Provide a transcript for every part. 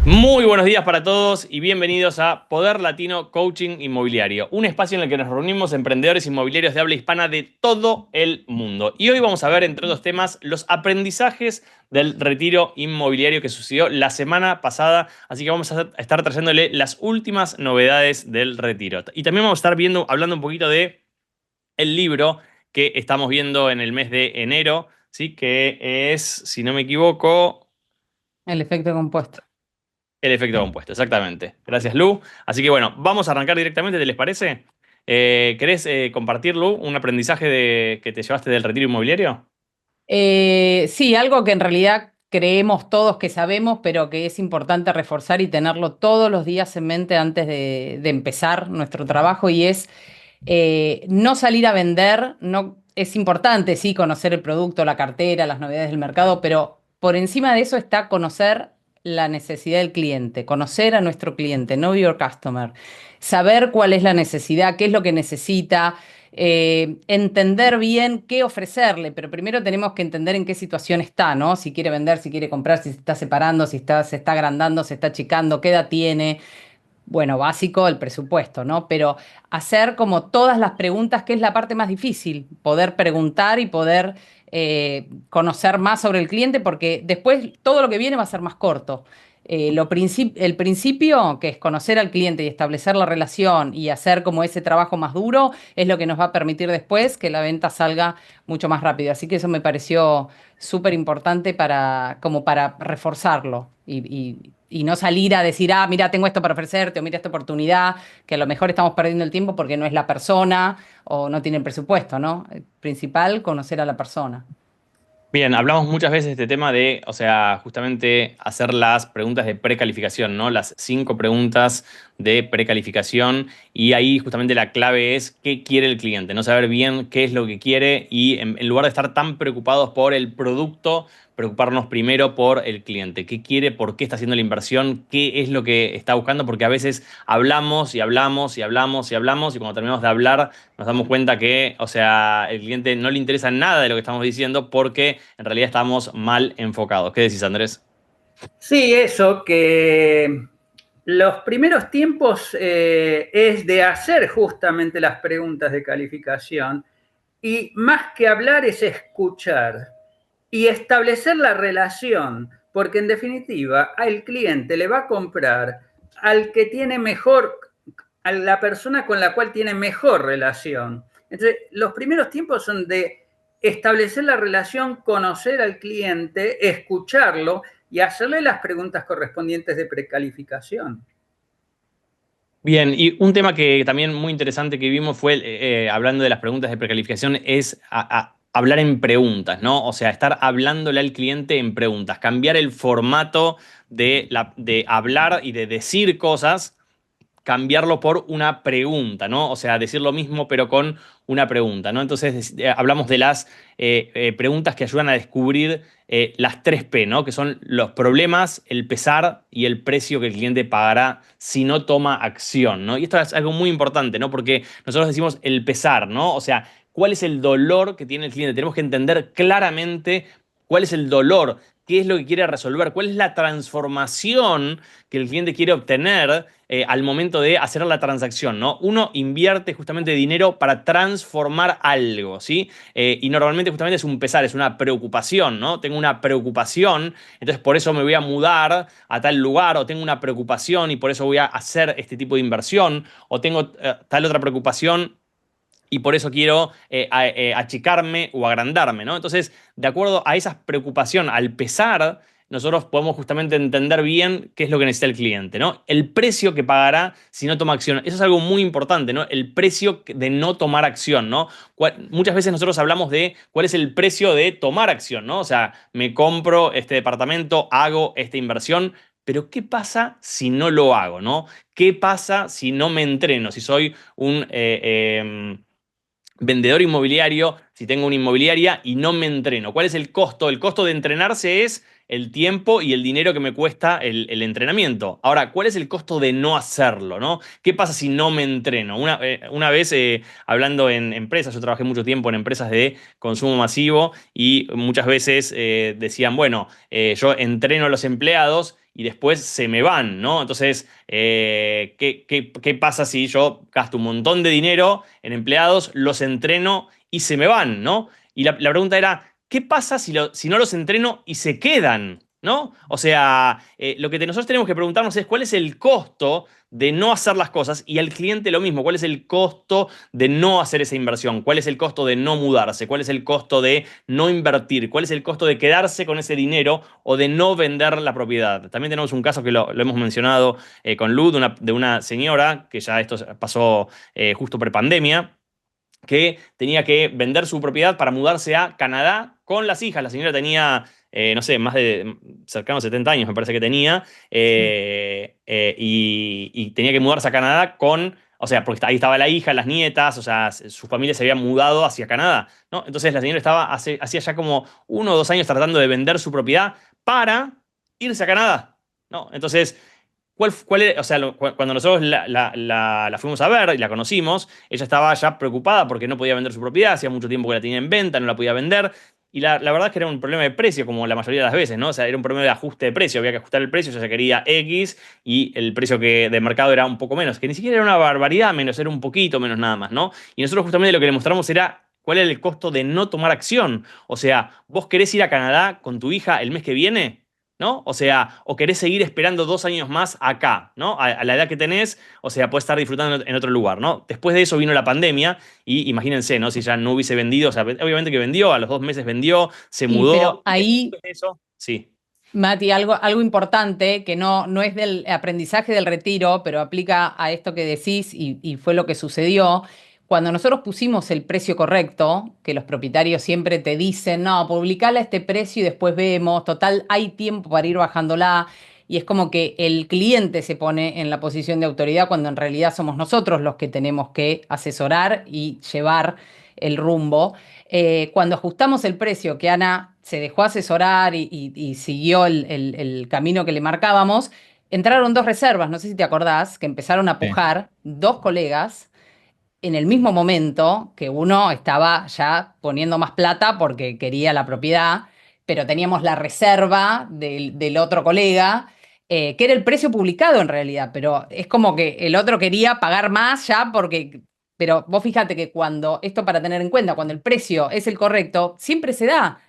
Muy buenos días para todos y bienvenidos a Poder Latino Coaching Inmobiliario, un espacio en el que nos reunimos emprendedores inmobiliarios de habla hispana de todo el mundo. Y hoy vamos a ver, entre otros temas, los aprendizajes del retiro inmobiliario que sucedió la semana pasada. Así que vamos a estar trayéndole las últimas novedades del retiro. Y también vamos a estar hablando un poquito de el libro que estamos viendo en el mes de enero, ¿sí? Que es, si no me equivoco, El efecto compuesto. el efecto compuesto, exactamente. Gracias, Lu. Así que bueno, vamos a arrancar directamente, ¿te les parece? ¿Querés compartir, Lu, un aprendizaje que te llevaste del retiro inmobiliario? Sí, algo que en realidad creemos todos que sabemos, pero que es importante reforzar y tenerlo todos los días en mente antes de empezar nuestro trabajo, y es no salir a vender. No, es importante, sí, conocer el producto, la cartera, las novedades del mercado, pero por encima de eso está conocer la necesidad del cliente, conocer a nuestro cliente, know your customer, saber cuál es la necesidad, qué es lo que necesita, entender bien qué ofrecerle, pero primero tenemos que entender en qué situación está, ¿no? Si quiere vender, si quiere comprar, si se está separando, se está agrandando, se está achicando, qué edad tiene. Bueno, básico el presupuesto, ¿no? Pero hacer como todas las preguntas, que es la parte más difícil, poder preguntar y poder conocer más sobre el cliente, porque después todo lo que viene va a ser más corto. El principio, que es conocer al cliente y establecer la relación y hacer como ese trabajo más duro, es lo que nos va a permitir después que la venta salga mucho más rápido. Así que eso me pareció súper importante como para reforzarlo y no salir a decir, ah, mira, tengo esto para ofrecerte, o mira esta oportunidad, que a lo mejor estamos perdiendo el tiempo porque no es la persona o no tiene el presupuesto, ¿no? El principal, conocer a la persona. Bien, hablamos muchas veces de este tema de, o sea, justamente hacer las preguntas de precalificación, ¿no? Las 5 preguntas de precalificación, y ahí justamente la clave es qué quiere el cliente, no saber bien qué es lo que quiere, y en lugar de estar tan preocupados por el producto, preocuparnos primero por el cliente, qué quiere, por qué está haciendo la inversión, qué es lo que está buscando, porque a veces hablamos y hablamos y hablamos y hablamos, y cuando terminamos de hablar nos damos cuenta que, o sea, el cliente no le interesa nada de lo que estamos diciendo porque en realidad estamos mal enfocados. ¿Qué decís, Andrés? Sí, eso, que los primeros tiempos es de hacer justamente las preguntas de calificación, y más que hablar es escuchar y establecer la relación, porque en definitiva al cliente le va a comprar al que tiene mejor, a la persona con la cual tiene mejor relación. Entonces, los primeros tiempos son de establecer la relación, conocer al cliente, escucharlo y hacerle las preguntas correspondientes de precalificación. Bien, y un tema que también muy interesante que vimos fue, hablando de las preguntas de precalificación, es hablar en preguntas, ¿no? O sea, estar hablándole al cliente en preguntas, cambiar el formato de hablar y de decir cosas, cambiarlo por una pregunta, ¿no? O sea, decir lo mismo pero con una pregunta, ¿no? Entonces hablamos de las preguntas que ayudan a descubrir las 3P, ¿no? Que son los problemas, el pesar y el precio que el cliente pagará si no toma acción, ¿no? Y esto es algo muy importante, ¿no? Porque nosotros decimos el pesar, ¿no? O sea, ¿cuál es el dolor que tiene el cliente? Tenemos que entender claramente cuál es el dolor, qué es lo que quiere resolver, cuál es la transformación que el cliente quiere obtener al momento de hacer la transacción, ¿no? Uno invierte justamente dinero para transformar algo, ¿sí? Y normalmente justamente es un pesar, es una preocupación, ¿no? Tengo una preocupación, entonces por eso me voy a mudar a tal lugar, o tengo una preocupación y por eso voy a hacer este tipo de inversión, o tengo tal otra preocupación y por eso quiero achicarme o agrandarme, ¿no? Entonces, de acuerdo a esa preocupación, al pesar, nosotros podemos justamente entender bien qué es lo que necesita el cliente, ¿no? El precio que pagará si no toma acción. Eso es algo muy importante, ¿no? El precio de no tomar acción, ¿no? Muchas veces nosotros hablamos de cuál es el precio de tomar acción, ¿no? O sea, me compro este departamento, hago esta inversión, pero ¿qué pasa si no lo hago, ¿no? ¿Qué pasa si no me entreno? Si soy un vendedor inmobiliario, si tengo una inmobiliaria y no me entreno. ¿Cuál es el costo? El costo de entrenarse es el tiempo y el dinero que me cuesta el entrenamiento. Ahora, ¿cuál es el costo de no hacerlo, ¿no? ¿Qué pasa si no me entreno? Una vez, hablando en empresas, yo trabajé mucho tiempo en empresas de consumo masivo y muchas veces decían, bueno, yo entreno a los empleados y después se me van, ¿no? Entonces, ¿qué pasa si yo gasto un montón de dinero en empleados, los entreno y se me van, ¿no? Y la pregunta era, ¿qué pasa si no los entreno y se quedan? ¿No? O sea, lo que nosotros tenemos que preguntarnos es cuál es el costo de no hacer las cosas y al cliente lo mismo, cuál es el costo de no hacer esa inversión, cuál es el costo de no mudarse, cuál es el costo de no invertir, cuál es el costo de quedarse con ese dinero o de no vender la propiedad. También tenemos un caso que lo hemos mencionado con Luz, de una señora, que ya esto pasó justo prepandemia, que tenía que vender su propiedad para mudarse a Canadá con las hijas. La señora tenía, no sé, más de cercano a 70 años, me parece que tenía, y tenía que mudarse a Canadá o sea, porque ahí estaba la hija, las nietas, o sea, su familia se había mudado hacia Canadá, ¿no? Entonces la señora estaba hacía ya como 1 o 2 años tratando de vender su propiedad para irse a Canadá, ¿no? Entonces, o sea, cuando nosotros la fuimos a ver y la conocimos, ella estaba ya preocupada porque no podía vender su propiedad, hacía mucho tiempo que la tenía en venta, no la podía vender. Y la verdad es que era un problema de precio, como la mayoría de las veces, ¿no? O sea, era un problema de ajuste de precio, había que ajustar el precio, ella quería X y el precio de mercado era un poco menos, que ni siquiera era una barbaridad menos, era un poquito menos nada más, ¿no? Y nosotros justamente lo que le mostramos era cuál era el costo de no tomar acción. O sea, ¿vos querés ir a Canadá con tu hija el mes que viene? ¿No? O sea, o querés seguir esperando 2 años más acá, ¿no? A la edad que tenés, o sea, podés estar disfrutando en otro lugar, ¿no? Después de eso vino la pandemia y imagínense, ¿no? Si ya no hubiese vendido, o sea, obviamente que vendió, a los 2 meses vendió, se Sí, mudó pero y ahí, después de eso, sí. Mati, algo importante que no es del aprendizaje del retiro, pero aplica a esto que decís y fue lo que sucedió. Cuando nosotros pusimos el precio correcto, que los propietarios siempre te dicen, no, publicala a este precio y después vemos, total, hay tiempo para ir bajándola. Y es como que el cliente se pone en la posición de autoridad cuando en realidad somos nosotros los que tenemos que asesorar y llevar el rumbo. Cuando ajustamos el precio, que Ana se dejó asesorar y siguió el camino que le marcábamos, entraron 2 reservas, no sé si te acordás, que empezaron a Sí. pujar 2 colegas en el mismo momento que uno estaba ya poniendo más plata porque quería la propiedad, pero teníamos la reserva del otro colega. Que era el precio publicado en realidad, pero es como que el otro quería pagar más ya porque, pero vos fíjate que cuando, esto para tener en cuenta, cuando el precio es el correcto, siempre se da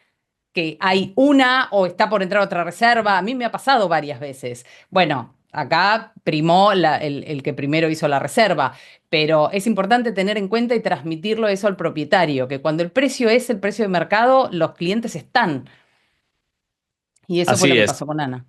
que hay una o está por entrar otra reserva. A mí me ha pasado varias veces. Bueno, acá primó el que primero hizo la reserva, pero es importante tener en cuenta y transmitirlo eso al propietario, que cuando el precio es el precio de mercado, los clientes están. Y eso fue lo Así que es. pasó con Ana.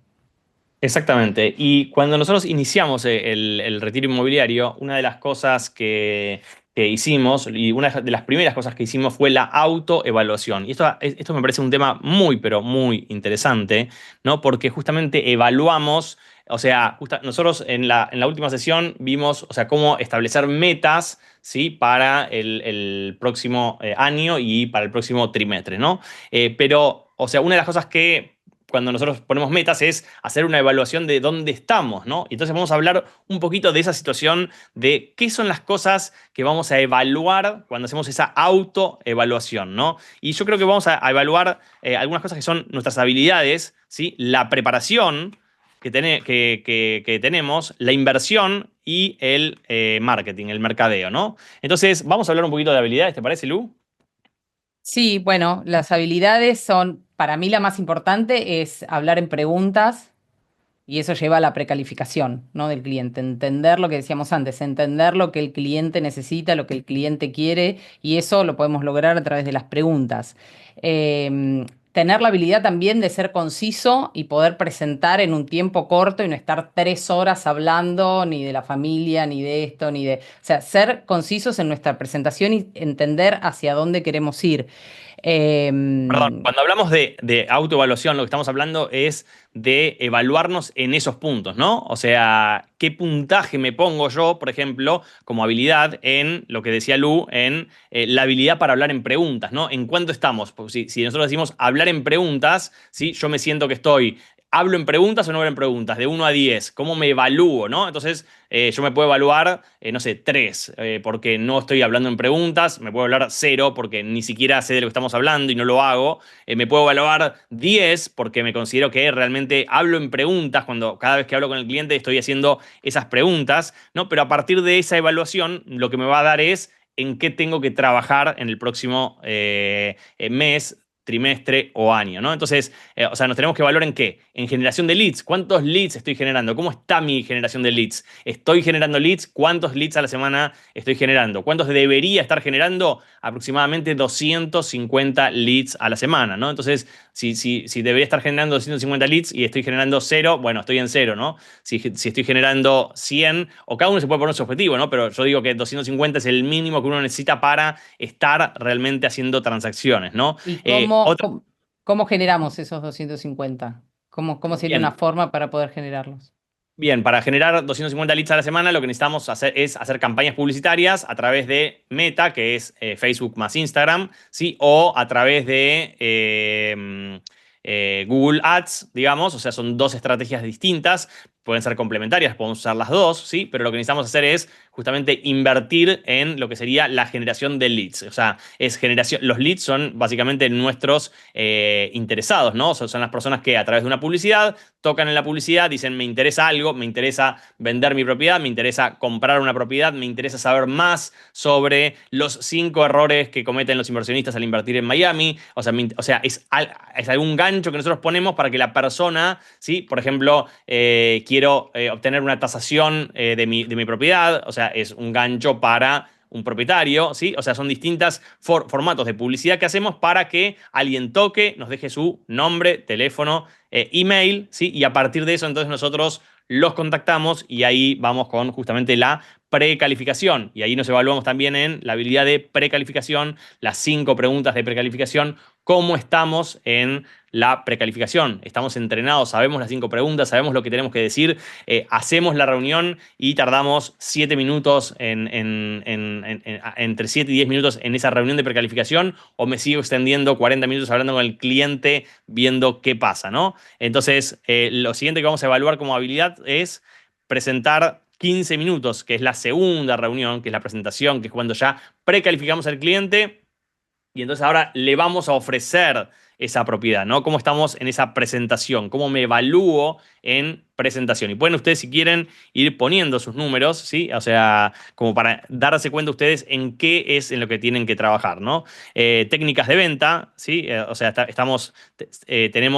Exactamente. Y cuando nosotros iniciamos el retiro inmobiliario, una de las cosas que hicimos, y una de las primeras cosas que hicimos fue la autoevaluación. Y esto me parece un tema muy, pero muy interesante, ¿no? Porque justamente evaluamos, o sea, nosotros en la última sesión vimos, o sea, cómo establecer metas, ¿sí? Para el próximo año y para el próximo trimestre, ¿no? Pero, o sea, una de las cosas que cuando nosotros ponemos metas es hacer una evaluación de dónde estamos, ¿no? Y entonces vamos a hablar un poquito de esa situación, de qué son las cosas que vamos a evaluar cuando hacemos esa autoevaluación, ¿no? Y yo creo que vamos a evaluar algunas cosas que son nuestras habilidades, ¿sí? La preparación que tenemos, la inversión y el marketing, el mercadeo, ¿no? Entonces, vamos a hablar un poquito de habilidades, ¿te parece, Lu? Sí, bueno, las habilidades son, para mí la más importante es hablar en preguntas. Y eso lleva a la precalificación, ¿no? Del cliente. Entender lo que decíamos antes, entender lo que el cliente necesita, lo que el cliente quiere, y eso lo podemos lograr a través de las preguntas. Tener la habilidad también de ser conciso y poder presentar en un tiempo corto y no estar 3 horas hablando ni de la familia, ni de esto, ni de... O sea, ser concisos en nuestra presentación y entender hacia dónde queremos ir. Perdón, Em, cuando hablamos de autoevaluación, lo que estamos hablando es de evaluarnos en esos puntos, ¿no? O sea, ¿qué puntaje me pongo yo, por ejemplo, como habilidad en lo que decía Lu, en la habilidad para hablar en preguntas, ¿no? ¿En cuánto estamos? Porque si nosotros decimos hablar en preguntas, ¿sí? Yo me siento que estoy. ¿Hablo en preguntas o no hablo en preguntas? De 1 a 10, ¿cómo me evalúo, no? Entonces, yo me puedo evaluar, no sé, 3, porque no estoy hablando en preguntas, me puedo evaluar 0, porque ni siquiera sé de lo que estamos hablando y no lo hago, me puedo evaluar 10, porque me considero que realmente hablo en preguntas, cuando cada vez que hablo con el cliente estoy haciendo esas preguntas, ¿no? Pero a partir de esa evaluación, lo que me va a dar es en qué tengo que trabajar en el próximo mes, trimestre o año, ¿no? Entonces, o sea, nos tenemos que evaluar en qué. En generación de leads. ¿Cuántos leads estoy generando? ¿Cómo está mi generación de leads? ¿Estoy generando leads? ¿Cuántos leads a la semana estoy generando? ¿Cuántos debería estar generando? Aproximadamente 250 leads a la semana, ¿no? Entonces, si debería estar generando 250 leads y estoy generando 0, bueno, estoy en 0, ¿no? Si estoy generando 100, o cada uno se puede poner su objetivo, ¿no? Pero yo digo que 250 es el mínimo que uno necesita para estar realmente haciendo transacciones, ¿no? ¿Y Otra, cómo generamos esos 250? ¿Cómo sería una bien, forma para poder generarlos? Bien, para generar 250 leads a la semana, lo que necesitamos hacer es hacer campañas publicitarias a través de Meta, que es Facebook más Instagram, ¿sí? O a través de Google Ads, digamos. O sea, son dos estrategias distintas. Pueden ser complementarias, podemos usar las dos, ¿sí? Pero lo que necesitamos hacer es justamente invertir en lo que sería la generación de leads. O sea, es generación, los leads son básicamente nuestros interesados, ¿no? Son las personas que a través de una publicidad tocan en la publicidad, dicen me interesa algo, me interesa vender mi propiedad, me interesa comprar una propiedad, me interesa saber más sobre los 5 errores que cometen los inversionistas al invertir en Miami. O sea es algún gancho que nosotros ponemos para que la persona, ¿sí? Por ejemplo, quiero obtener una tasación de mi propiedad, o sea, es un gancho para un propietario, ¿sí? O sea, son distintos formatos de publicidad que hacemos para que alguien toque, nos deje su nombre, teléfono, email, ¿sí? Y a partir de eso, entonces nosotros los contactamos y ahí vamos con justamente la precalificación. Y ahí nos evaluamos también en la habilidad de precalificación, las 5 preguntas de precalificación, cómo estamos en la precalificación. Estamos entrenados, sabemos las 5 preguntas, sabemos lo que tenemos que decir, hacemos la reunión y tardamos 7 minutos entre 7 y 10 minutos en esa reunión de precalificación, o me sigo extendiendo 40 minutos hablando con el cliente viendo qué pasa, ¿no? Entonces, lo siguiente que vamos a evaluar como habilidad es presentar 15 minutos, que es la segunda reunión, que es la presentación, que es cuando ya precalificamos al cliente y entonces ahora le vamos a ofrecer esa propiedad, ¿no? ¿Cómo estamos en esa presentación? ¿Cómo me evalúo en presentación? Y pueden ustedes, si quieren, ir poniendo sus números, ¿sí? O sea, como para darse cuenta ustedes en qué es en lo que tienen que trabajar, ¿no? Técnicas de venta, ¿sí? O sea, tenemos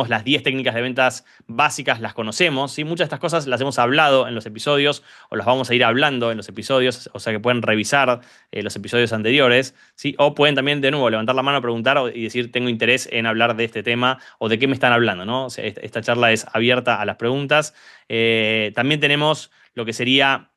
las 10 técnicas de ventas básicas, las conocemos, ¿sí? Muchas de estas cosas las hemos hablado en los episodios o las vamos a ir hablando en los episodios, o sea que pueden revisar los episodios anteriores, ¿sí? O pueden también, de nuevo, levantar la mano, preguntar y decir, tengo interés en hablar de este tema o de qué me están hablando, ¿no? O sea, esta charla es abierta a las preguntas. También tenemos lo que sería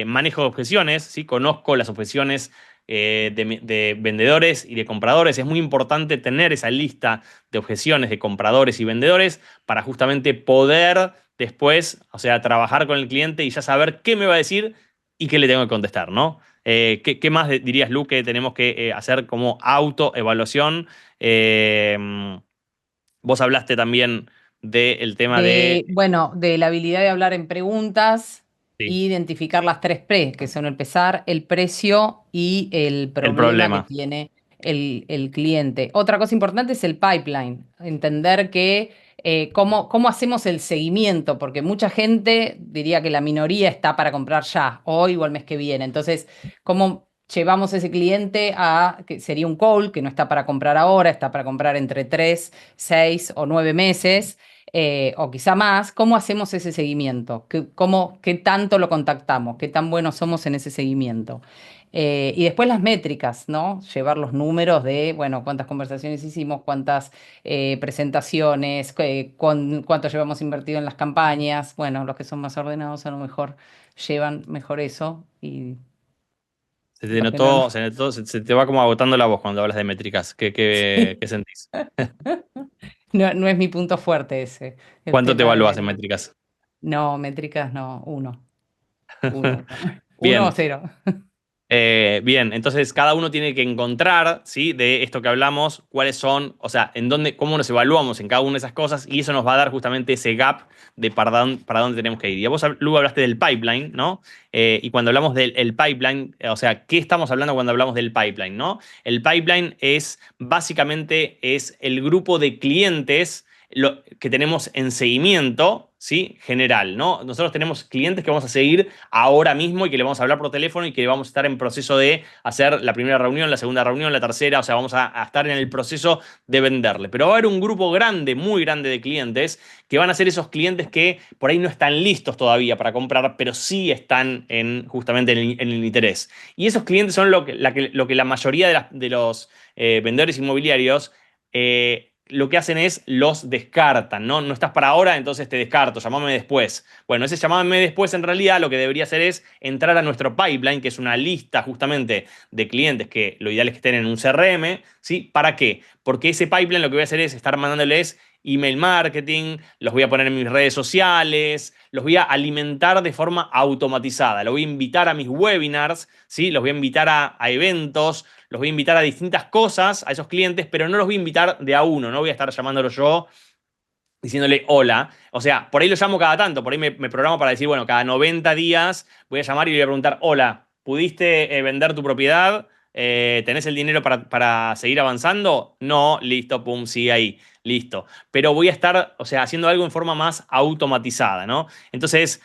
manejo de objeciones, ¿sí? Conozco las objeciones de vendedores y de compradores. Es muy importante tener esa lista de objeciones de compradores y vendedores para justamente poder después, o sea, trabajar con el cliente y ya saber qué me va a decir y qué le tengo que contestar, ¿no? ¿Qué más dirías, Lu, que tenemos que hacer como autoevaluación? Vos hablaste también del tema de Bueno, de la habilidad de hablar en preguntas e sí, identificar las 3 P, que son el pesar, el precio y el el problema que problema. tiene el cliente. Otra cosa importante es el pipeline, entender que cómo hacemos el seguimiento, porque mucha gente diría que la minoría está para comprar ya, hoy o el mes que viene. Entonces, ¿cómo llevamos ese cliente que sería un call, que no está para comprar ahora, está para comprar entre 3, 6 o 9 meses? O quizá más, ¿cómo hacemos ese seguimiento? ¿Qué tanto lo contactamos? ¿Qué tan buenos somos en ese seguimiento? Y después las métricas, ¿no? Llevar los números de, bueno, cuántas conversaciones hicimos, cuántas presentaciones, cuánto llevamos invertido en las campañas. Bueno, los que son más ordenados a lo mejor llevan mejor eso. Y Se te Los que no, notó, se te va como agotando la voz cuando hablas de métricas. ¿Qué sentís? no es mi punto fuerte ese, el ¿Cuánto te tema evalúas en de... métricas? No, métricas no, uno. Uno. Uno o Bien. cero. Bien, entonces cada uno tiene que encontrar, ¿sí? De esto que hablamos, cuáles son, o sea, cómo nos evaluamos en cada una de esas cosas y eso nos va a dar justamente ese gap de para dónde tenemos que ir. Y vos, luego hablaste del pipeline, ¿no? Y cuando hablamos del pipeline, o sea, ¿qué estamos hablando cuando hablamos del pipeline, ¿no? El pipeline es básicamente es el grupo de clientes que tenemos en seguimiento, ¿sí? General, ¿no? Nosotros tenemos clientes que vamos a seguir ahora mismo y que le vamos a hablar por teléfono y que vamos a estar en proceso de hacer la primera reunión, la segunda reunión, la tercera, o sea, vamos a estar en el proceso de venderle. Pero va a haber un grupo grande, muy grande de clientes que van a ser esos clientes que por ahí no están listos todavía para comprar, pero sí están justamente en el interés. Y esos clientes son lo que la mayoría de los vendedores inmobiliarios lo que hacen es los descartan, ¿no? No estás para ahora, entonces te descarto, llámame después. Bueno, ese llamame después en realidad lo que debería hacer es entrar a nuestro pipeline, que es una lista justamente de clientes que lo ideal es que estén en un CRM, ¿sí? ¿Para qué? Porque ese pipeline lo que voy a hacer es estar mandándoles email marketing, los voy a poner en mis redes sociales, los voy a alimentar de forma automatizada, los voy a invitar a mis webinars, ¿sí? Los voy a invitar a eventos, los voy a invitar a distintas cosas, a esos clientes, pero no los voy a invitar de a uno, no voy a estar llamándolo yo diciéndole hola. O sea, por ahí lo llamo cada tanto, por ahí me programo para decir, bueno, cada 90 días voy a llamar y le voy a preguntar, hola, ¿pudiste vender tu propiedad? ¿Tenés el dinero para seguir avanzando? No, listo, pum, sigue ahí, listo. Pero voy a estar, o sea, haciendo algo en forma más automatizada, ¿no? Entonces,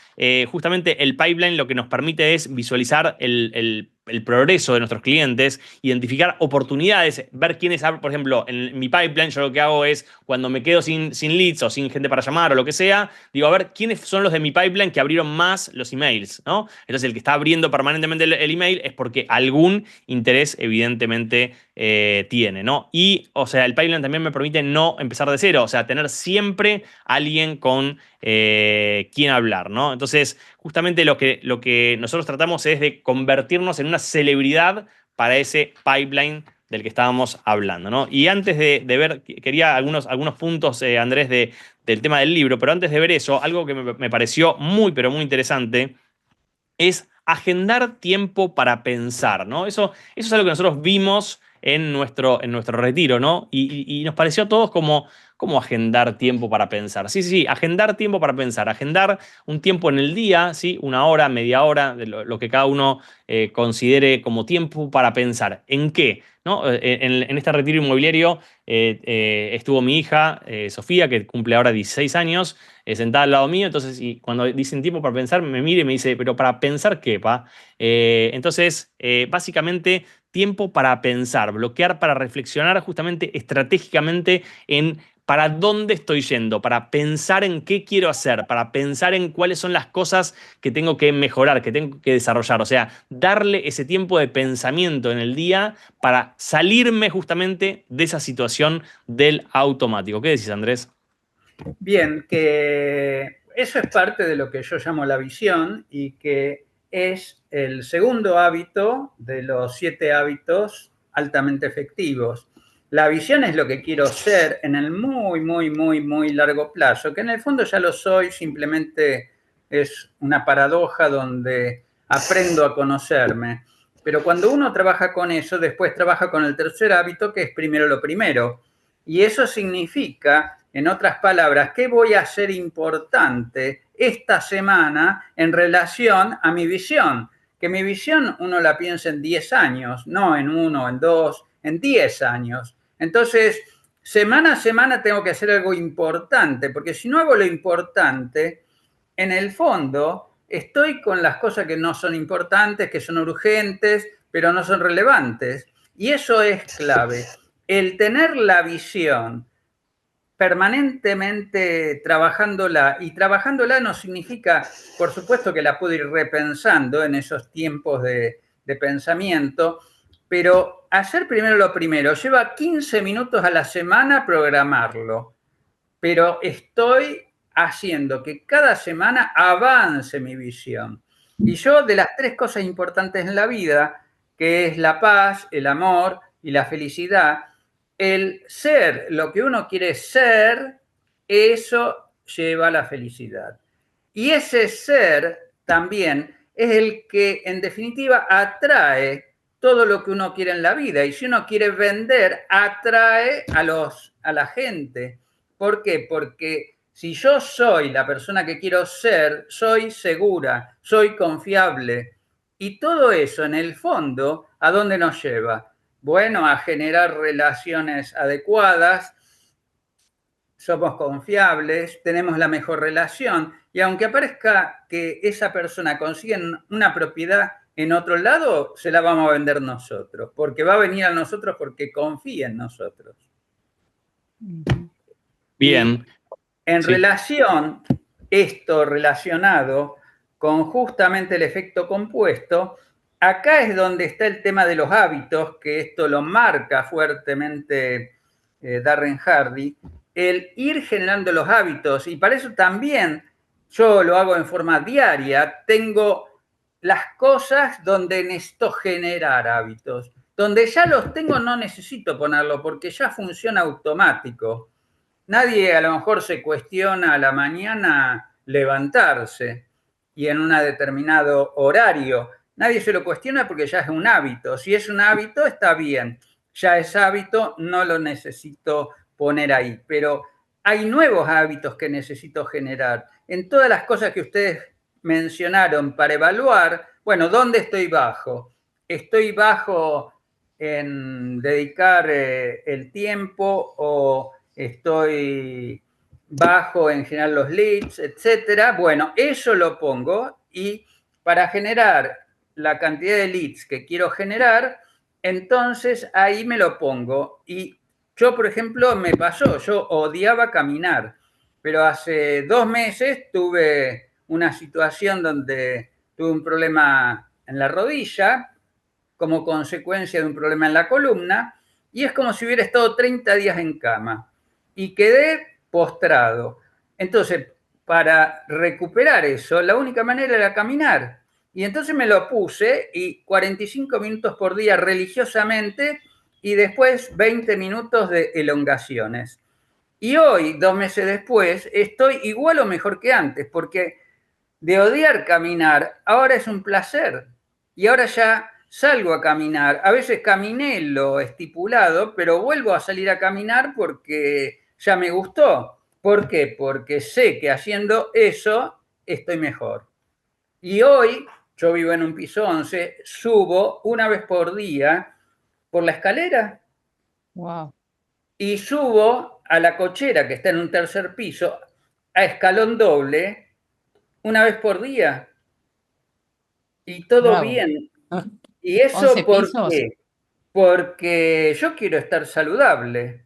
justamente el pipeline lo que nos permite es visualizar el progreso de nuestros clientes, identificar oportunidades, ver quiénes, por ejemplo, en mi pipeline yo lo que hago es, cuando me quedo sin leads o sin gente para llamar o lo que sea, digo, a ver, quiénes son los de mi pipeline que abrieron más los emails, ¿no? Entonces el que está abriendo permanentemente el email es porque algún interés evidentemente tiene, ¿no? Y, o sea, el pipeline también me permite no empezar de cero, o sea, tener siempre alguien con quien hablar, ¿no? Entonces, justamente lo que nosotros tratamos es de convertirnos en una celebridad para ese pipeline del que estábamos hablando, ¿no? Y antes de ver, quería algunos puntos, Andrés, del tema del libro, pero antes de ver eso, algo que me pareció muy, pero muy interesante es agendar tiempo para pensar, ¿no? Eso es algo que nosotros vimos en nuestro retiro, ¿no? Y nos pareció a todos como agendar tiempo para pensar. Sí, sí, sí, agendar tiempo para pensar, agendar un tiempo en el día, ¿sí? Una hora, media hora, de lo que cada uno considere como tiempo para pensar. ¿En qué? ¿No? En este retiro inmobiliario estuvo mi hija, Sofía, que cumple ahora 16 años, sentada al lado mío, entonces y cuando dicen tiempo para pensar, me mira y me dice, pero ¿para pensar qué, pa? Entonces, básicamente, tiempo para pensar, bloquear para reflexionar justamente estratégicamente en para dónde estoy yendo, para pensar en qué quiero hacer, para pensar en cuáles son las cosas que tengo que mejorar, que tengo que desarrollar. O sea, darle ese tiempo de pensamiento en el día para salirme justamente de esa situación del automático. ¿Qué decís, Andrés? Bien, que eso es parte de lo que yo llamo la visión y que es el segundo hábito de los 7 hábitos altamente efectivos. La visión es lo que quiero ser en el muy, muy, muy, muy largo plazo, que en el fondo ya lo soy, simplemente es una paradoja donde aprendo a conocerme. Pero cuando uno trabaja con eso, después trabaja con el tercer hábito, que es primero lo primero. Y eso significa, en otras palabras, ¿qué voy a hacer importante esta semana en relación a mi visión? Que mi visión uno la piensa en 10 años, no en 1, en 2, en 10 años. Entonces, semana a semana tengo que hacer algo importante, porque si no hago lo importante, en el fondo estoy con las cosas que no son importantes, que son urgentes, pero no son relevantes. Y eso es clave. El tener la visión permanentemente trabajándola, y trabajándola no significa, por supuesto que la puedo ir repensando en esos tiempos de pensamiento, pero hacer primero lo primero, lleva 15 minutos a la semana programarlo, pero estoy haciendo que cada semana avance mi visión. Y yo, de las 3 cosas importantes en la vida, que es la paz, el amor y la felicidad. El ser lo que uno quiere ser, eso lleva a la felicidad. Y ese ser también es el que en definitiva atrae todo lo que uno quiere en la vida. Y si uno quiere vender, atrae a la gente. ¿Por qué? Porque si yo soy la persona que quiero ser, soy segura, soy confiable. Y todo eso, en el fondo, ¿a dónde nos lleva? Bueno, a generar relaciones adecuadas, somos confiables, tenemos la mejor relación, y aunque parezca que esa persona consigue una propiedad en otro lado, se la vamos a vender nosotros, porque va a venir a nosotros porque confía en nosotros. Bien. Y en relación, esto relacionado con justamente el efecto compuesto, acá es donde está el tema de los hábitos, que esto lo marca fuertemente Darren Hardy, el ir generando los hábitos, y para eso también yo lo hago en forma diaria, tengo las cosas donde necesito generar hábitos, donde ya los tengo no necesito ponerlo porque ya funciona automático. Nadie a lo mejor se cuestiona a la mañana levantarse y en un determinado horario. Nadie se lo cuestiona porque ya es un hábito. Si es un hábito, está bien. Ya es hábito, no lo necesito poner ahí. Pero hay nuevos hábitos que necesito generar. En todas las cosas que ustedes mencionaron para evaluar, bueno, ¿dónde estoy bajo? Estoy bajo en dedicar el tiempo o estoy bajo en generar los leads, etcétera. Bueno, eso lo pongo y para generar la cantidad de leads que quiero generar, entonces ahí me lo pongo. Y yo, por ejemplo, me pasó, yo odiaba caminar, pero hace 2 meses tuve una situación donde tuve un problema en la rodilla como consecuencia de un problema en la columna y es como si hubiera estado 30 días en cama y quedé postrado. Entonces, para recuperar eso, la única manera era caminar. Y entonces me lo puse y 45 minutos por día religiosamente y después 20 minutos de elongaciones. Y hoy, 2 meses después, estoy igual o mejor que antes, porque de odiar caminar, ahora es un placer. Y ahora ya salgo a caminar. A veces caminé lo estipulado, pero vuelvo a salir a caminar porque ya me gustó. ¿Por qué? Porque sé que haciendo eso estoy mejor. Y hoy, yo vivo en un piso 11, subo una vez por día por la escalera. Wow. Y subo a la cochera que está en un tercer piso a escalón doble una vez por día. Y todo Bravo. bien. Ah, ¿Y eso 11 por pisos. qué? Porque yo quiero estar saludable.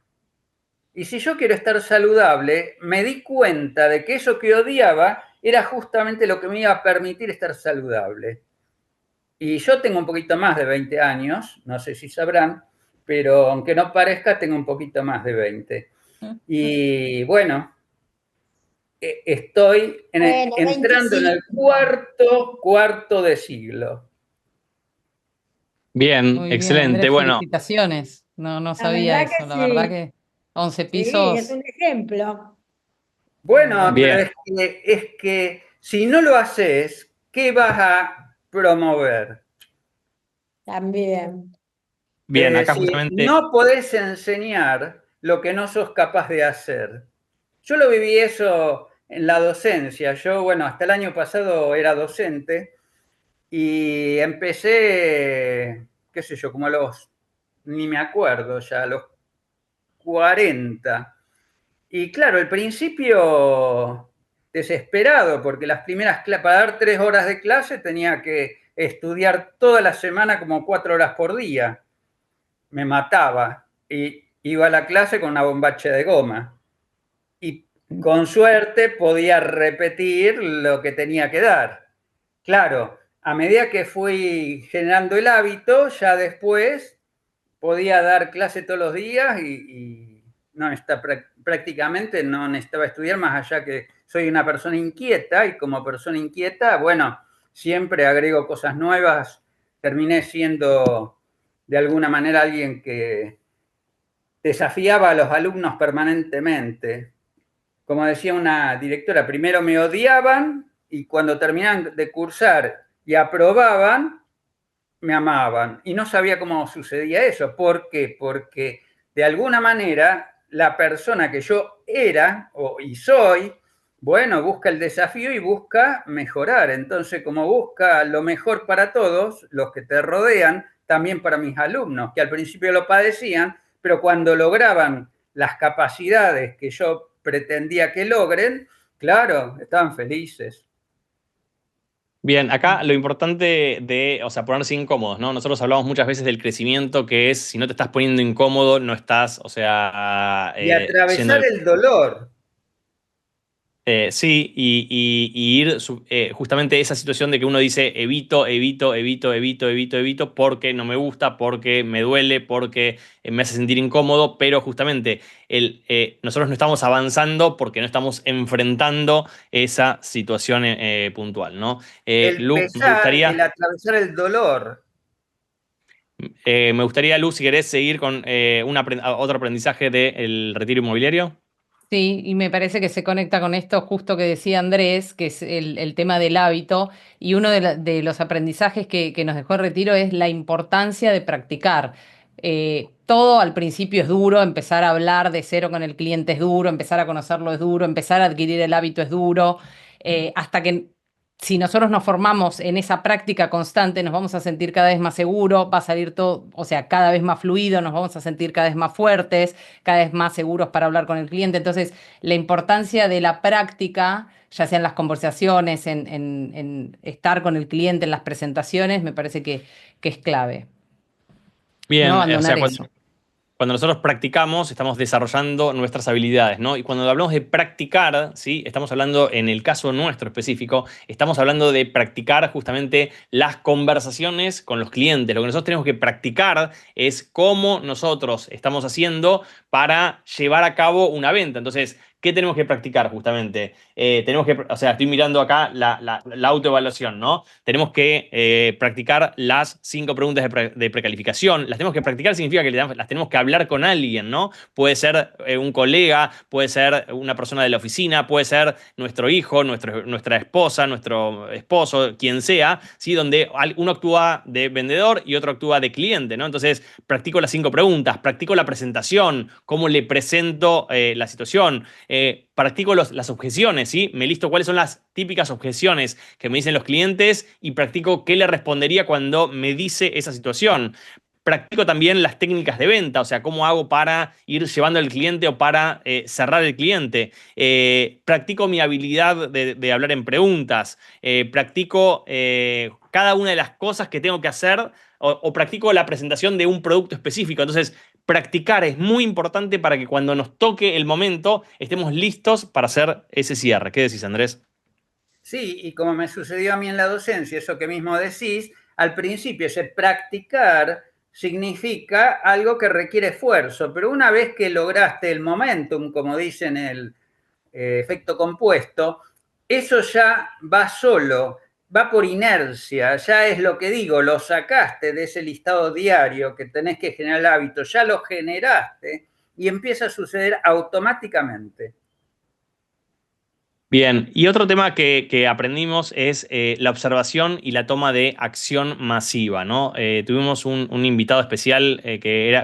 Y si yo quiero estar saludable, me di cuenta de que eso que odiaba era justamente lo que me iba a permitir estar saludable. Y yo tengo un poquito más de 20 años, no sé si sabrán, pero aunque no parezca, tengo un poquito más de 20. Y bueno, estoy entrando en el cuarto de siglo. Bien, Muy bien, excelente. Andrés, Bueno, felicitaciones. No, no La sabía verdad eso. que La verdad sí. que 11 Sí, es pisos. un ejemplo. Bueno, pero bien, es que si no lo haces, ¿qué vas a promover? También. bien, acá Si justamente, no podés enseñar lo que no sos capaz de hacer. Yo lo viví eso en la docencia. Yo, bueno, hasta el año pasado era docente y empecé, qué sé yo, como a los, ni me acuerdo ya, a los 40. Y claro, al principio desesperado, porque las primeras, para dar 3 horas de clase tenía que estudiar toda la semana como 4 horas por día. Me mataba y iba a la clase con una bombacha de goma. Y con suerte podía repetir lo que tenía que dar. Claro, a medida que fui generando el hábito, ya después podía dar clase todos los días y no está, prácticamente no necesitaba estudiar más allá que soy una persona inquieta y como persona inquieta, bueno, siempre agrego cosas nuevas terminé siendo de alguna manera alguien que desafiaba a los alumnos permanentemente. Como decía una directora, primero me odiaban y cuando terminaban de cursar y aprobaban, me amaban. Y no sabía cómo sucedía eso. ¿Por qué? Porque de alguna manera la persona que yo era y soy, bueno, busca el desafío y busca mejorar. Entonces, como busca lo mejor para todos, los que te rodean, también para mis alumnos, que al principio lo padecían, pero cuando lograban las capacidades que yo pretendía que logren, claro, estaban felices. Bien, acá lo importante o sea, ponerse incómodos, ¿no? Nosotros hablamos muchas veces del crecimiento, que es si no te estás poniendo incómodo, no estás, o sea, Y yendo atravesar el dolor. Sí, y ir justamente esa situación de que uno dice evito, evito, evito, evito, evito, evito, porque no me gusta, porque me duele, porque me hace sentir incómodo, pero justamente nosotros no estamos avanzando porque no estamos enfrentando esa situación puntual, ¿no? El Lu, pesar, el atravesar el dolor. me gustaría, Lu, si querés seguir con otro aprendizaje del retiro inmobiliario. Sí, y me parece que se conecta con esto justo que decía Andrés, que es el tema del hábito, y uno de los aprendizajes que nos dejó el retiro es la importancia de practicar. Todo al principio es duro, empezar a hablar de cero con el cliente es duro, empezar a conocerlo es duro, empezar a adquirir el hábito es duro, hasta que si nosotros nos formamos en esa práctica constante, nos vamos a sentir cada vez más seguros, va a salir todo, o sea, cada vez más fluido, nos vamos a sentir cada vez más fuertes, cada vez más seguros para hablar con el cliente. Entonces, la importancia de la práctica, ya sea en las conversaciones, en estar con el cliente, en las presentaciones, me parece que es clave. No Bien, o sea, abandonar eso. cuando nosotros practicamos, estamos desarrollando nuestras habilidades, ¿no? Y cuando hablamos de practicar, ¿sí? Estamos hablando, en el caso nuestro específico, estamos hablando de practicar justamente las conversaciones con los clientes. Lo que nosotros tenemos que practicar es cómo nosotros estamos haciendo para llevar a cabo una venta. Entonces, ¿qué tenemos que practicar justamente? O sea, estoy mirando acá la autoevaluación, ¿no? Tenemos que practicar las 5 preguntas de precalificación. Las tenemos que practicar significa que las tenemos que hablar con alguien, ¿no? Puede ser un colega, puede ser una persona de la oficina, puede ser nuestro hijo, nuestra esposa, nuestro esposo, quien sea, ¿sí? Donde uno actúa de vendedor y otro actúa de cliente, ¿no? Entonces, practico las 5 preguntas, practico la presentación, cómo le presento la situación. Practico las objeciones, ¿sí? Me listo cuáles son las típicas objeciones que me dicen los clientes y practico qué le respondería cuando me dice esa situación. Practico también las técnicas de venta, o sea, cómo hago para ir llevando al cliente o para cerrar el cliente. Practico mi habilidad de hablar en preguntas. Practico cada una de las cosas que tengo que hacer o practico la presentación de un producto específico. Entonces, practicar es muy importante para que cuando nos toque el momento estemos listos para hacer ese cierre. ¿Qué decís, Andrés? Sí, y como me sucedió a mí en la docencia, eso que mismo decís, al principio ese practicar significa algo que requiere esfuerzo, pero una vez que lograste el momentum, como dicen el efecto compuesto, eso ya va solo, va por inercia, ya es lo que digo, lo sacaste de ese listado diario que tenés que generar el hábito, ya lo generaste y empieza a suceder automáticamente. Bien, y otro tema que aprendimos es la observación y la toma de acción masiva, ¿no? Tuvimos un invitado especial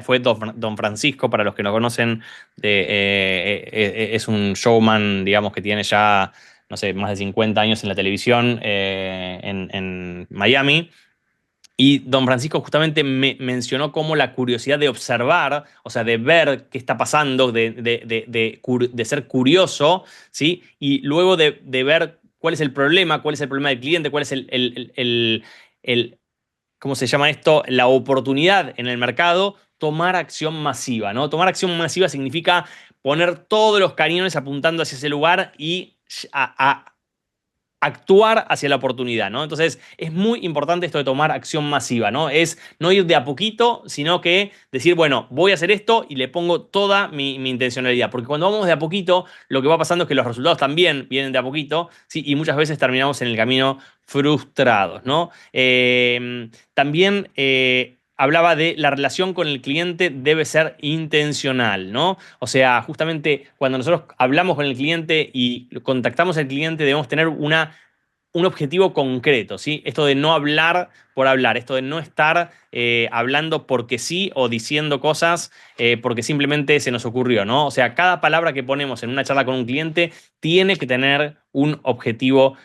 fue Don Francisco, para los que no conocen, es un showman, digamos, que tiene ya, no sé, más de 50 años en la televisión en Miami. Y don Francisco justamente me mencionó cómo la curiosidad de observar, o sea, de ver qué está pasando, de ser curioso, ¿sí? Y luego de ver cuál es el problema del cliente, cuál es ¿cómo se llama esto? La oportunidad en el mercado, tomar acción masiva, ¿no? Tomar acción masiva significa poner todos los cañones apuntando hacia ese lugar y a actuar hacia la oportunidad, ¿no? Entonces, es muy importante esto de tomar acción masiva, ¿no? Es no ir de a poquito, sino que decir, bueno, voy a hacer esto y le pongo toda mi intencionalidad. Porque cuando vamos de a poquito, lo que va pasando es que los resultados también vienen de a poquito, ¿sí? Y muchas veces terminamos en el camino frustrados, ¿no? También hablaba de la relación con el cliente debe ser intencional, ¿no? O sea, justamente cuando nosotros hablamos con el cliente y contactamos al cliente, debemos tener un objetivo concreto, ¿sí? Esto de no hablar por hablar, esto de no estar hablando porque sí o diciendo cosas porque simplemente se nos ocurrió, ¿no? O sea, cada palabra que ponemos en una charla con un cliente tiene que tener un objetivo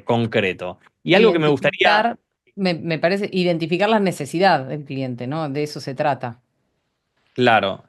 concreto. Y algo que me gustaría. Identificar, me parece, identificar la necesidad del cliente, ¿no? De eso se trata. Claro,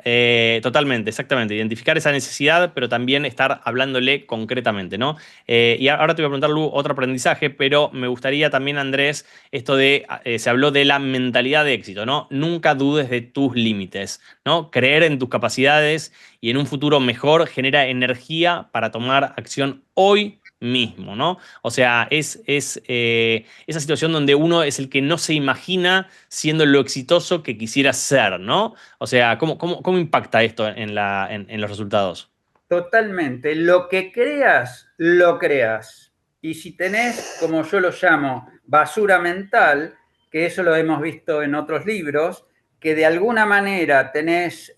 totalmente, exactamente. Identificar esa necesidad, pero también estar hablándole concretamente, ¿no? Y ahora te voy a preguntar, Lu, otro aprendizaje, pero me gustaría también, Andrés, esto de, se habló de la mentalidad de éxito, ¿no? Nunca dudes de tus límites, ¿no? Creer en tus capacidades y en un futuro mejor genera energía para tomar acción hoy mismo, ¿no? O sea, es esa situación donde uno es el que no se imagina siendo lo exitoso que quisiera ser, ¿no? O sea, ¿cómo impacta esto en los resultados? Totalmente. Lo que creas, lo creas. Y si tenés, como yo lo llamo, basura mental, que eso lo hemos visto en otros libros, que de alguna manera tenés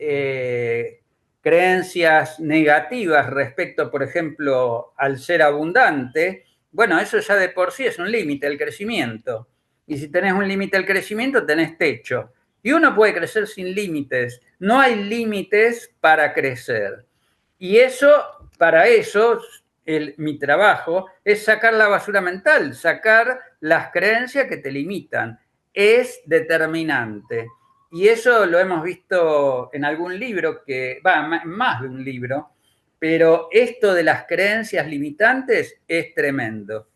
creencias negativas respecto, por ejemplo, al ser abundante, bueno, eso ya de por sí es un límite, el crecimiento. Y si tenés un límite al crecimiento, tenés techo. Y uno puede crecer sin límites. No hay límites para crecer. Y eso, para eso, mi trabajo es sacar la basura mental, sacar las creencias que te limitan. Es determinante. Y eso lo hemos visto en algún libro, que va, más de un libro, pero esto de las creencias limitantes es tremendo.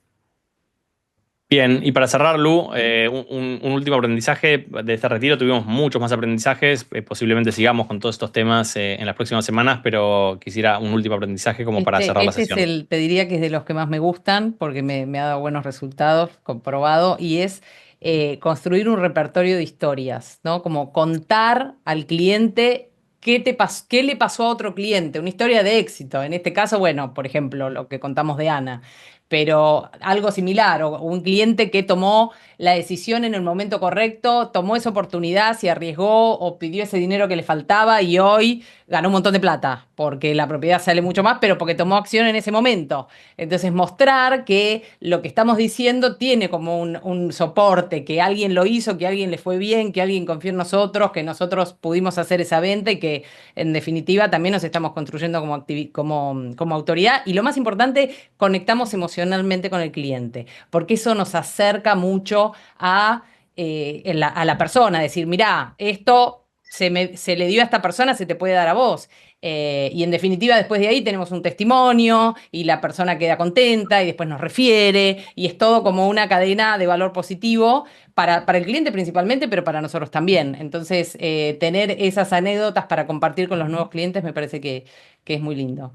Bien, y para cerrar, Lu, un último aprendizaje de este retiro. Tuvimos muchos más aprendizajes, posiblemente sigamos con todos estos temas en las próximas semanas, pero quisiera un último aprendizaje como para cerrar la Este es sesión. te diría que es de los que más me gustan porque me ha dado buenos resultados, comprobado, y es construir un repertorio de historias, ¿no? Como contar al cliente qué le pasó a otro cliente, una historia de éxito. En este caso, bueno, por ejemplo, lo que contamos de Ana, pero algo similar, o un cliente que tomó la decisión en el momento correcto, tomó esa oportunidad, se arriesgó o pidió ese dinero que le faltaba y hoy ganó un montón de plata, porque la propiedad sale mucho más, pero porque tomó acción en ese momento. Entonces, mostrar que lo que estamos diciendo tiene como un soporte, que alguien lo hizo, que a alguien le fue bien, que alguien confió en nosotros, que nosotros pudimos hacer esa venta y que en definitiva también nos estamos construyendo como autoridad. Y lo más importante, conectamos emocionalmente con el cliente, porque eso nos acerca mucho a la persona, decir, mirá, esto se le dio a esta persona, se te puede dar a vos. Y en definitiva, después de ahí tenemos un testimonio y la persona queda contenta y después nos refiere y es todo como una cadena de valor positivo para el cliente principalmente, pero para nosotros también. Entonces, tener esas anécdotas para compartir con los nuevos clientes me parece que es muy lindo.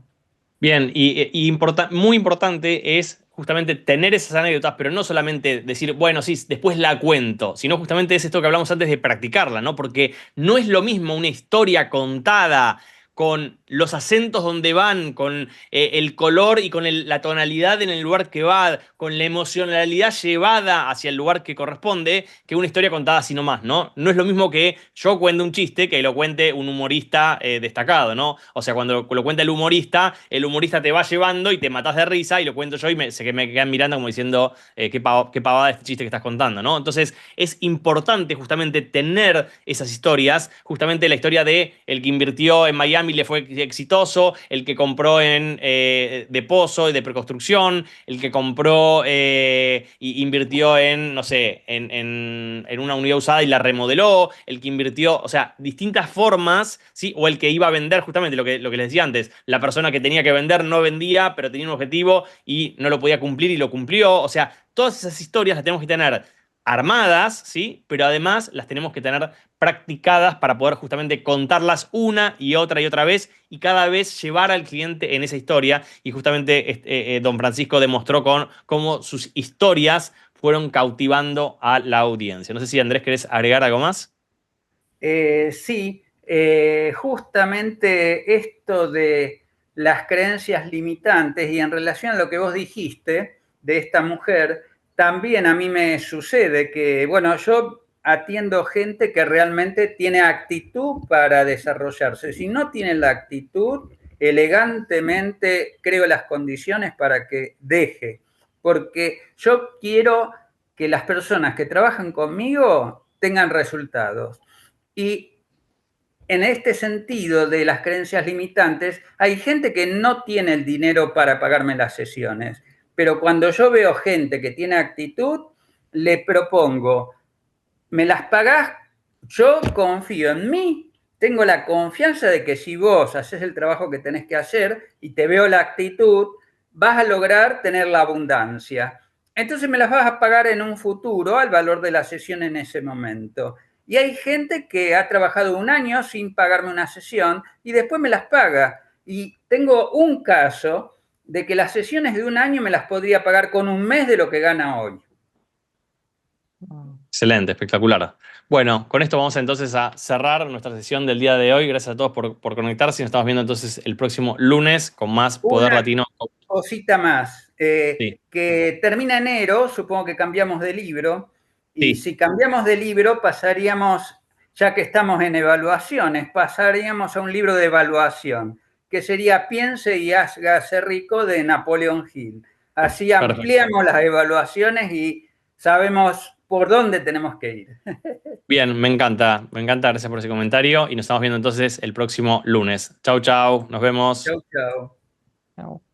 Bien, y muy importante es justamente tener esas anécdotas, pero no solamente decir, bueno, sí, después la cuento, sino justamente es esto que hablamos antes de practicarla, ¿no? Porque no es lo mismo una historia contada con los acentos donde van, con el color y con la tonalidad en el lugar que va, con la emocionalidad llevada hacia el lugar que corresponde, que una historia contada así nomás, ¿no? No es lo mismo que yo cuente un chiste que lo cuente un humorista destacado, ¿no? O sea, cuando lo cuenta el humorista te va llevando y te matás de risa y lo cuento yo y sé que me quedan mirando como diciendo qué pavada este chiste que estás contando, ¿no? Entonces es importante justamente tener esas historias, justamente la historia de el que invirtió en Miami le fue exitoso, el que compró de Pozo, de preconstrucción, el que compró y invirtió en, no sé, en una unidad usada y la remodeló, el que invirtió, o sea, distintas formas, ¿sí? O el que iba a vender, justamente lo que les decía antes, la persona que tenía que vender no vendía, pero tenía un objetivo y no lo podía cumplir y lo cumplió, o sea, todas esas historias las tenemos que tener armadas, ¿sí? Pero además las tenemos que tener practicadas para poder justamente contarlas una y otra vez y cada vez llevar al cliente en esa historia. Y justamente don Francisco demostró con cómo sus historias fueron cautivando a la audiencia. No sé si Andrés querés agregar algo más. Sí, justamente esto de las creencias limitantes y en relación a lo que vos dijiste de esta mujer, también a mí me sucede que, bueno, yo atiendo gente que realmente tiene actitud para desarrollarse. Si no tienen la actitud, elegantemente creo las condiciones para que deje. Porque yo quiero que las personas que trabajan conmigo tengan resultados. Y en este sentido de las creencias limitantes, hay gente que no tiene el dinero para pagarme las sesiones, pero cuando yo veo gente que tiene actitud, le propongo, ¿me las pagás? Yo confío en mí, tengo la confianza de que si vos haces el trabajo que tenés que hacer y te veo la actitud, vas a lograr tener la abundancia. Entonces me las vas a pagar en un futuro al valor de la sesión en ese momento. Y hay gente que ha trabajado un año sin pagarme una sesión y después me las paga. Y tengo un caso de que las sesiones de un año me las podría pagar con un mes de lo que gana hoy. Excelente, espectacular. Bueno, con esto vamos entonces a cerrar nuestra sesión del día de hoy. Gracias a todos por conectarse. Nos estamos viendo entonces el próximo lunes con más Poder Latino. Cosita más, Sí, que termina enero, supongo que cambiamos de libro, y sí, si cambiamos de libro pasaríamos, ya que estamos en evaluaciones, pasaríamos a un libro de evaluación, que sería Piense y hágase rico de Napoleon Hill. Así perfecto. ampliamos las evaluaciones y sabemos por dónde tenemos que ir. Bien, me encanta, gracias por ese comentario y nos estamos viendo entonces el próximo lunes. Chau, chau, nos vemos. Chau, chau. Chao.